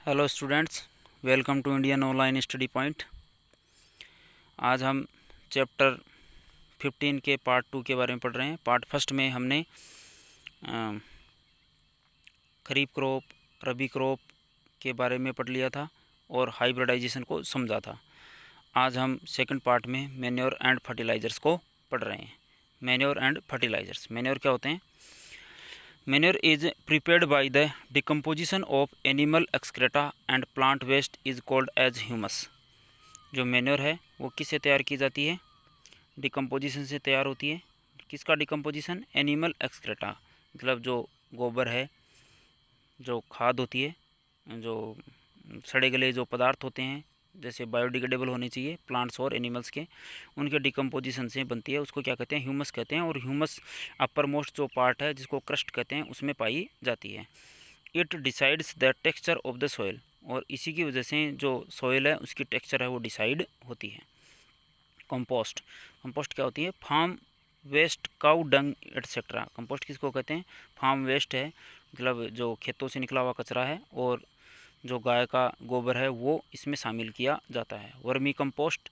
Hello students, welcome to Indian online study point. आज हम chapter 15 के पार्ट 2 के बारे में पढ़ रहे हैं। पार्ट फर्स्ट में हमने खरीफ क्रॉप, रबी क्रॉप के बारे में पढ़ लिया था और हाइब्रिडाइजेशन को समझा था। आज हम सेकंड पार्ट में मैन्योर एंड फर्टिलाइज़र्स को पढ़ रहे हैं। मैन्योर एंड फर्टिलाइज़र्स, मैन्योर क्या होते हैं? Manure is prepared by the decomposition of animal excreta and plant waste is called as humus। जो मैन्योर है वो किससे तैयार की जाती है? डिकम्पोजिशन से तैयार होती है। किसका डिकम्पोजिशन? एनिमल एक्सक्रेटा, मतलब जो गोबर है, जो खाद होती है, जो सड़े गले जो पदार्थ होते हैं, जैसे बायोडिग्रेडेबल होने चाहिए प्लांट्स और एनिमल्स के, उनके डिकम्पोजिशन से बनती है। उसको क्या कहते हैं? ह्यूमस कहते हैं। और ह्यूमस अपर मोस्ट जो पार्ट है जिसको क्रस्ट कहते हैं उसमें पाई जाती है। It decides the texture of the soil, और इसी की वजह से जो सॉइल है उसकी टेक्सचर है वो डिसाइड होती है। कंपोस्ट, कंपोस्ट क्या होती है? Farm waste, cow dung etcetera. Compost किसको कहते हैं? फार्म वेस्ट है, मतलब जो खेतों से निकला हुआ कचरा है, और जो गाय का गोबर है वो इसमें शामिल किया जाता है। Vermi compost,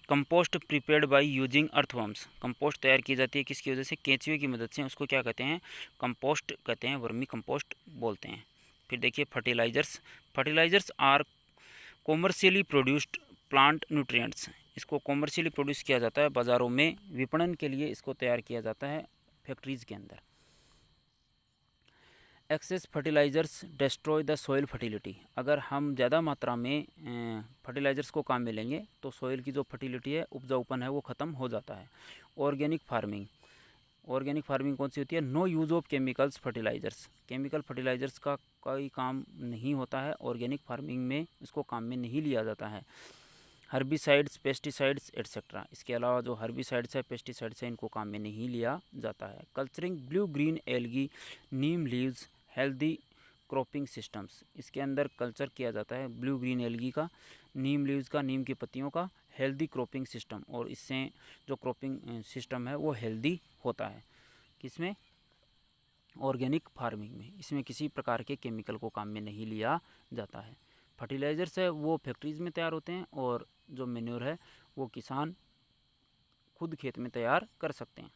compost prepared by using earthworms. Compost तैयार की जाती है किसकी वजह से? केंचुए की मदद से। उसको क्या कहते हैं? कंपोस्ट कहते हैं, वर्मी कंपोस्ट बोलते हैं। फिर देखिए fertilisers. Fertilisers are commercially produced plant nutrients. इसको कॉमर्शियली प्रोड्यूस किया जाता है, बाज़ारों में विपणन के लिए इसको तैयार किया जाता है फैक्ट्रीज़ के अंदर। Excess fertilisers destroy the soil fertility. अगर हम ज़्यादा मात्रा में फर्टिलाइज़र्स को काम में लेंगे तो सॉइल की जो फर्टिलिटी है, उपजाऊपन है, वो ख़त्म हो जाता है। ऑर्गेनिक फार्मिंग, ऑर्गेनिक फार्मिंग कौन सी होती है? No use of chemicals fertilisers. Chemical fertilisers का कोई काम नहीं होता है ऑर्गेनिक फार्मिंग में, इसको काम में नहीं लिया जाता है। Herbicides, pesticides etcetera. इसके अलावा जो हर्बिसाइड्स है, पेस्टिसाइड्स है, इनको काम में नहीं लिया जाता है। कल्चरिंग ब्लू ग्रीन एल्गी, नीम लीव्स, हेल्दी क्रॉपिंग सिस्टम्स। इसके अंदर कल्चर किया जाता है ब्लू ग्रीन एल्गी का, नीम लीव्स का, नीम की पत्तियों का, हेल्दी क्रॉपिंग सिस्टम, और इससे जो क्रॉपिंग सिस्टम है वो हेल्दी होता है। किसमें? ऑर्गेनिक फार्मिंग में। इसमें किसी प्रकार के केमिकल को काम में नहीं लिया जाता है। फर्टिलाइज़र्स है वो फैक्ट्रीज़ में तैयार होते हैं, और जो मेन्योर है वो किसान खुद खेत में तैयार कर सकते हैं।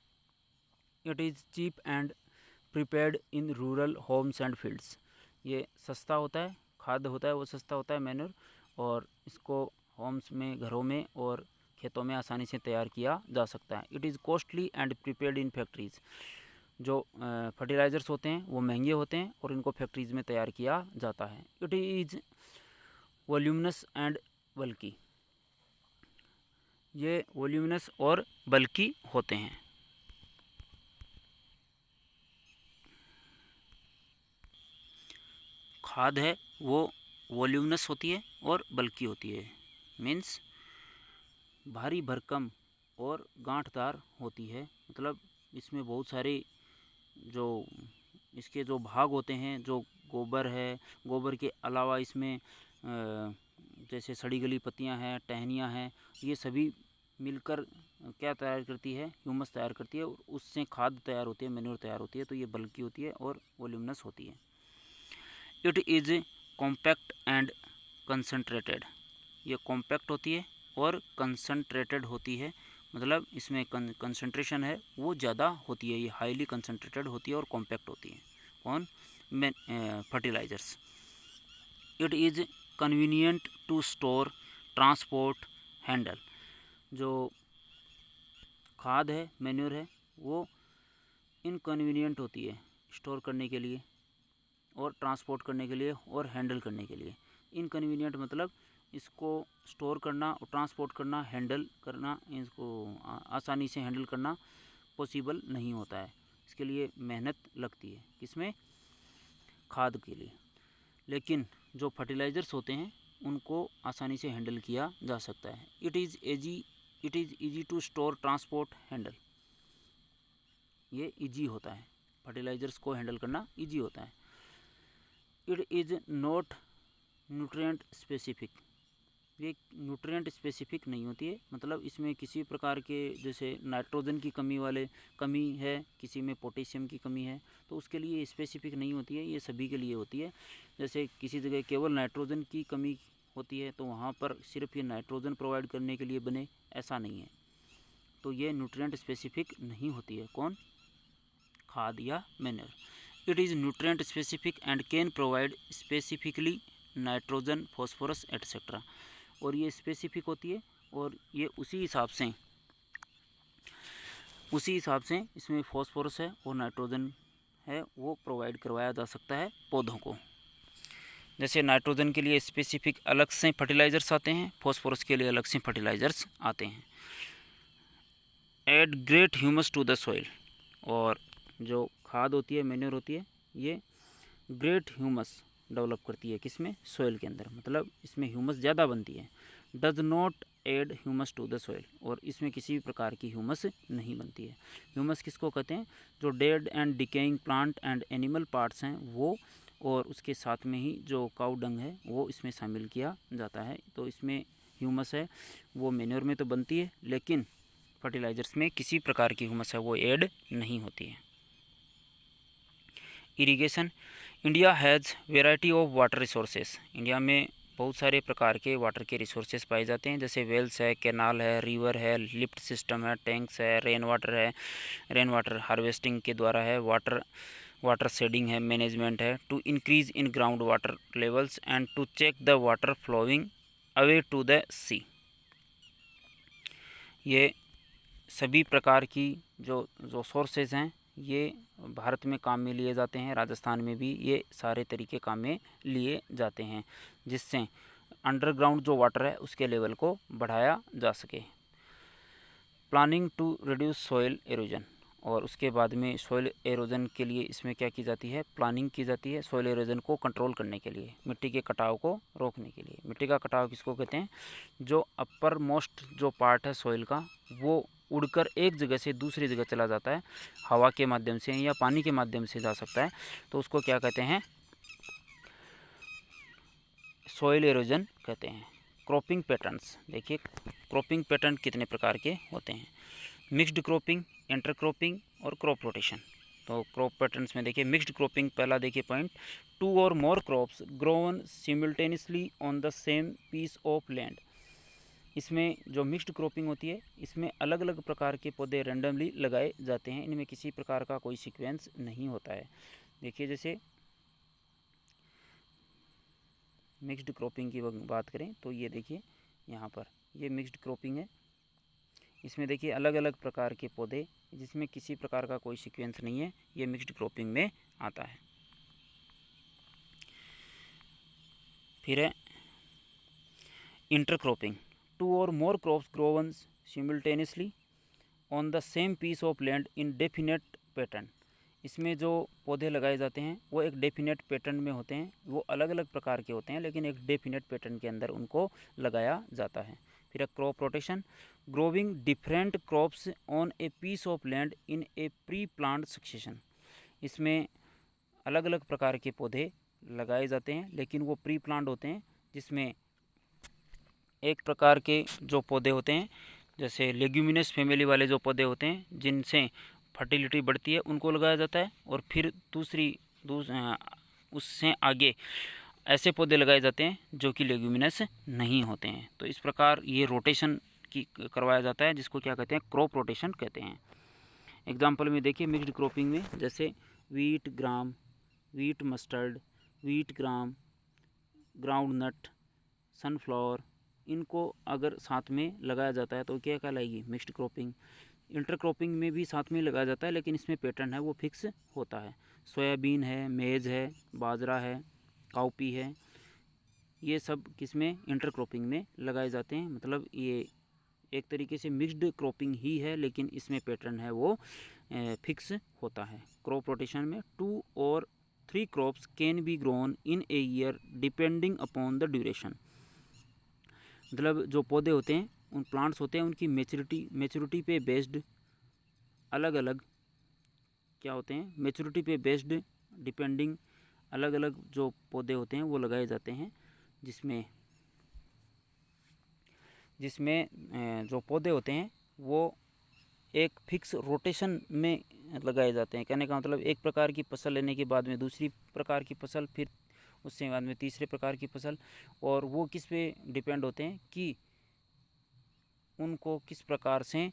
It is cheap and prepared in rural homes and fields. ये सस्ता होता है, खाद्य होता है वो सस्ता होता है मेन्योर, और इसको होम्स में, घरों में और खेतों में आसानी से तैयार किया जा सकता है। It is costly and prepared in factories. जो फर्टिलाइज़र्स होते हैं वो महंगे होते हैं और इनको फैक्ट्रीज़ में तैयार किया जाता है। इट इज़ वॉल्यूमिनस एंड बल्की। ये वॉल्यूमिनस और बल्की होते हैं। खाद है वो वॉल्यूमिनस होती है और बल्की होती है, मीन्स भारी भरकम और गांठदार होती है। मतलब इसमें बहुत सारे जो इसके जो भाग होते हैं, जो गोबर है, गोबर के अलावा इसमें जैसे सड़ी गली पत्तियां हैं, टहनियां हैं, ये सभी मिलकर क्या तैयार करती है? ह्यूमस तैयार करती है, और उससे खाद तैयार होती है, मैन्योर तैयार होती है। तो ये बल्की होती है और वॉल्यूमिनस होती है। It is compact and concentrated. ये कॉम्पैक्ट होती है और कंसनट्रेटेड होती है, मतलब इसमें कंसंट्रेशन है वो ज़्यादा होती है। ये हाईली कंसनट्रेटेड होती है और कॉम्पैक्ट होती है। कौन? Fertilisers. It is convenient to store, transport, handle. जो खाद है, मैन्योर है, वो इनकन्वीनियंट होती है स्टोर करने के लिए और ट्रांसपोर्ट करने के लिए और हैंडल करने के लिए। इनकन्वीनियंट मतलब इसको स्टोर करना और ट्रांसपोर्ट करना, हैंडल करना, इसको आसानी से हैंडल करना पॉसिबल नहीं होता है। इसके लिए मेहनत लगती है। किसमें? खाद के लिए। लेकिन जो फर्टिलाइज़र्स होते हैं उनको आसानी से हैंडल किया जा सकता है। It is easy to store, transport, handle. ये ईजी होता है, फर्टिलाइज़र्स को हैंडल करना ईजी होता है। It is not nutrient specific. ये न्यूट्रिएंट स्पेसिफिक नहीं होती है, मतलब इसमें किसी प्रकार के जैसे नाइट्रोजन की कमी है, किसी में पोटेशियम की कमी है, तो उसके लिए स्पेसिफिक नहीं होती है, ये सभी के लिए होती है। जैसे किसी जगह केवल नाइट्रोजन की कमी होती है तो वहाँ पर सिर्फ ये नाइट्रोजन प्रोवाइड करने के लिए बने, ऐसा नहीं है। तो ये न्यूट्रिएंट स्पेसिफिक नहीं होती है। कौन? खाद या manure. It is nutrient specific and can provide specifically nitrogen, phosphorus etcetera. और ये स्पेसिफिक होती है और ये उसी हिसाब से इसमें फॉस्फोरस है और नाइट्रोजन है वो प्रोवाइड करवाया जा सकता है पौधों को। जैसे नाइट्रोजन के लिए स्पेसिफिक अलग से फर्टिलाइज़र्स आते हैं, फॉस्फोरस के लिए अलग से फर्टिलाइज़र्स आते हैं। Add great humus to the soil. और जो खाद होती है, मैन्योर होती है, ये ग्रेट ह्यूमस डेवलप करती है किसमें? सॉइल के अंदर, मतलब इसमें ह्यूमस ज़्यादा बनती है। Does not add humus to the soil. और इसमें किसी भी प्रकार की ह्यूमस नहीं बनती है। ह्यूमस किसको कहते हैं? जो dead and decaying plant and animal parts हैं वो, और उसके साथ में ही जो काऊ डंग है वो इसमें शामिल किया जाता है। तो इसमें ह्यूमस है वो मैन्योर में तो बनती है, लेकिन फर्टिलाइज़र्स में किसी प्रकार की ह्यूमस है वो ऐड नहीं होती है। Irrigation. India has variety of water resources. India में बहुत सारे प्रकार के वाटर के रिसोर्सेज पाए जाते हैं, जैसे वेल्स है, कैनाल है, रिवर है, लिफ्ट सिस्टम है, टैंक्स है, रेन वाटर हार्वेस्टिंग के द्वारा है, वाटर शेडिंग है, मैनेजमेंट है, to increase in ground water levels and to check the water flowing away to the sea. ये सभी प्रकार की जो सोर्सेज हैं ये भारत में काम में लिए जाते हैं। राजस्थान में भी ये सारे तरीके काम में लिए जाते हैं, जिससे अंडरग्राउंड जो वाटर है उसके लेवल को बढ़ाया जा सके। Planning to reduce soil erosion. और उसके बाद में सॉइल एरोजन के लिए इसमें क्या की जाती है? प्लानिंग की जाती है सॉइल एरोजन को कंट्रोल करने के लिए, मिट्टी के कटाव को रोकने के लिए। मिट्टी का कटाव किसको कहते हैं? जो अपर मोस्ट जो पार्ट है सॉइल का वो उड़कर एक जगह से दूसरी जगह चला जाता है, हवा के माध्यम से या पानी के माध्यम से जा सकता है, तो उसको क्या कहते हैं? सॉइल एरोजन कहते हैं। Cropping patterns. देखिए क्रॉपिंग पैटर्न कितने प्रकार के होते हैं? मिक्स्ड क्रॉपिंग, इंटरक्रॉपिंग और क्रॉप रोटेशन। तो क्रॉप पैटर्न्स में देखिए मिक्स्ड क्रॉपिंग, पहला देखिए पॉइंट, 2 और more crops grown simultaneously on the same piece of land. इसमें जो मिक्स्ड क्रॉपिंग होती है इसमें अलग अलग प्रकार के पौधे रैंडमली लगाए जाते हैं, इनमें किसी प्रकार का कोई सीक्वेंस नहीं होता है। देखिए जैसे मिक्स्ड क्रॉपिंग की बात करें तो ये देखिए यहाँ पर ये मिक्स्ड क्रॉपिंग है। इसमें देखिए अलग अलग प्रकार के पौधे जिसमें किसी प्रकार का कोई सीक्वेंस नहीं है, ये मिक्स्ड क्रॉपिंग में आता है। फिर है इंटरक्रॉपिंग, 2 और more crops grown simultaneously on the same piece of land in definite pattern. इसमें जो पौधे लगाए जाते हैं वो एक डेफिनेट पैटर्न में होते हैं, वो अलग अलग प्रकार के होते हैं लेकिन एक डेफिनेट पैटर्न के अंदर उनको लगाया जाता है। फिर crop rotation, growing different crops on a piece of land in a pre plant succession. इसमें अलग अलग प्रकार के पौधे लगाए जाते हैं लेकिन वो प्री प्लांट होते हैं, जिसमें एक प्रकार के जो पौधे होते हैं जैसे लेग्यूमिनस फैमिली वाले जो पौधे होते हैं जिनसे फर्टिलिटी बढ़ती है उनको लगाया जाता है, और फिर उससे आगे ऐसे पौधे लगाए जाते हैं जो कि लेग्यूमिनस नहीं होते हैं। तो इस प्रकार ये रोटेशन की करवाया जाता है, जिसको क्या कहते हैं? क्रॉप रोटेशन कहते हैं। एग्जाम्पल में देखिए मिक्स्ड क्रॉपिंग में जैसे wheat gram, wheat mustard, wheat gram, groundnut, sunflower, इनको अगर साथ में लगाया जाता है तो क्या कहलाएगी? Mixed cropping. इंटरक्रॉपिंग में भी साथ में लगाया जाता है लेकिन इसमें पैटर्न है वो फिक्स होता है। सोयाबीन है, मेज है, बाजरा है, काउपी है, ये सब किसमें? इंटरक्रॉपिंग में लगाए जाते हैं। मतलब ये एक तरीके से मिक्स्ड क्रॉपिंग ही है लेकिन इसमें पैटर्न है वो फिक्स होता है। क्रॉप रोटेशन में 2 और 3 crops can be grown in a year depending upon the duration. मतलब जो पौधे होते हैं, उन प्लांट्स होते हैं, उनकी मेचुरिटी पे बेस्ड अलग अलग क्या होते हैं? मेचुरिटी पे बेस्ड डिपेंडिंग अलग अलग जो पौधे होते हैं वो लगाए जाते हैं, जिसमें जिसमें जो पौधे होते हैं वो एक फिक्स रोटेशन में लगाए जाते हैं। कहने का मतलब एक प्रकार की फसल लेने के बाद में दूसरी प्रकार की फसल, फिर उससे बाद में तीसरे प्रकार की फसल। और वो किस पे डिपेंड होते हैं कि उनको किस प्रकार से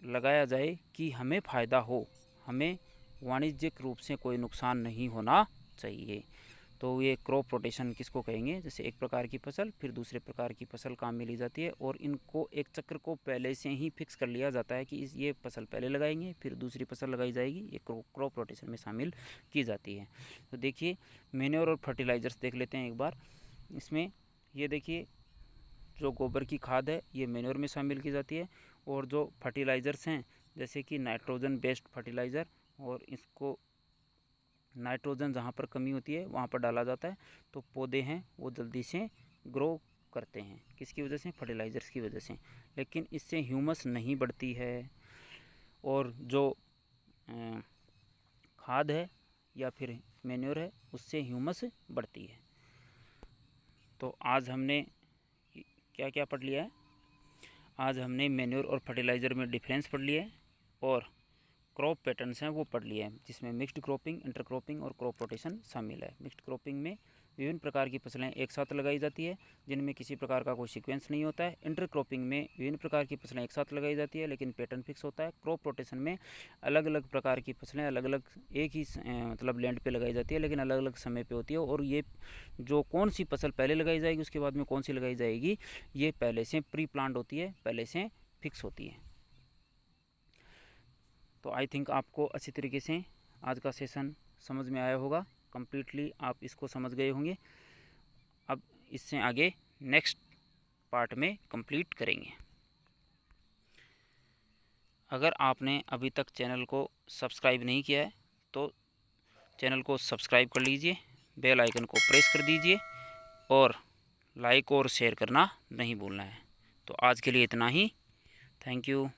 लगाया जाए कि हमें फ़ायदा हो, हमें वाणिज्यिक रूप से कोई नुकसान नहीं होना चाहिए। तो ये क्रॉप रोटेशन किसको कहेंगे? जैसे एक प्रकार की फसल फिर दूसरे प्रकार की फसल काम में ली जाती है और इनको एक चक्र को पहले से ही फिक्स कर लिया जाता है कि ये फसल पहले लगाएंगे फिर दूसरी फसल लगाई जाएगी। ये क्रॉप रोटेशन में शामिल की जाती है। तो देखिए मैन्योर और फर्टिलाइज़र्स देख लेते हैं एक बार। इसमें ये देखिए जो गोबर की खाद है ये मैन्योर में शामिल की जाती है, और जो फर्टिलाइज़र्स हैं जैसे कि नाइट्रोजन बेस्ड फर्टिलाइज़र, और इसको नाइट्रोजन जहाँ पर कमी होती है वहाँ पर डाला जाता है तो पौधे हैं वो जल्दी से ग्रो करते हैं। किसकी वजह से? फर्टिलाइज़र्स की वजह से। लेकिन इससे ह्यूमस नहीं बढ़ती है, और जो खाद है या फिर मैन्योर है उससे ह्यूमस बढ़ती है। तो आज हमने क्या क्या पढ़ लिया है? आज हमने मैन्योर और फर्टिलाइज़र में डिफरेंस पढ़ लिया है, और क्रॉप पैटर्न्स हैं वो पढ़ लिए हैं, जिसमें मिक्स्ड क्रॉपिंग, इंटरक्रॉपिंग और क्रॉप रोटेशन शामिल है। मिक्स्ड क्रॉपिंग में विभिन्न प्रकार की फसलें एक साथ लगाई जाती है जिनमें किसी प्रकार का कोई सीक्वेंस नहीं होता है। इंटरक्रॉपिंग में विभिन्न प्रकार की फसलें एक साथ लगाई जाती है लेकिन पैटर्न फिक्स होता है। क्रॉप रोटेशन में अलग अलग प्रकार की फसलें अलग अलग एक ही मतलब लैंड पे लगाई जाती है लेकिन अलग अलग समय पे होती है, और ये जो कौन सी फसल पहले लगाई जाएगी उसके बाद में कौन सी लगाई जाएगी ये पहले से प्री प्लान्ड होती है, पहले से फिक्स होती है। तो आई थिंक आपको अच्छी तरीके से आज का सेशन समझ में आया होगा। कम्प्लीटली आप इसको समझ गए होंगे। अब इससे आगे नेक्स्ट पार्ट में कंप्लीट करेंगे। अगर आपने अभी तक चैनल को सब्सक्राइब नहीं किया है तो चैनल को सब्सक्राइब कर लीजिए, बेल आइकन को प्रेस कर दीजिए और लाइक और शेयर करना नहीं भूलना है। तो आज के लिए इतना ही। Thank you.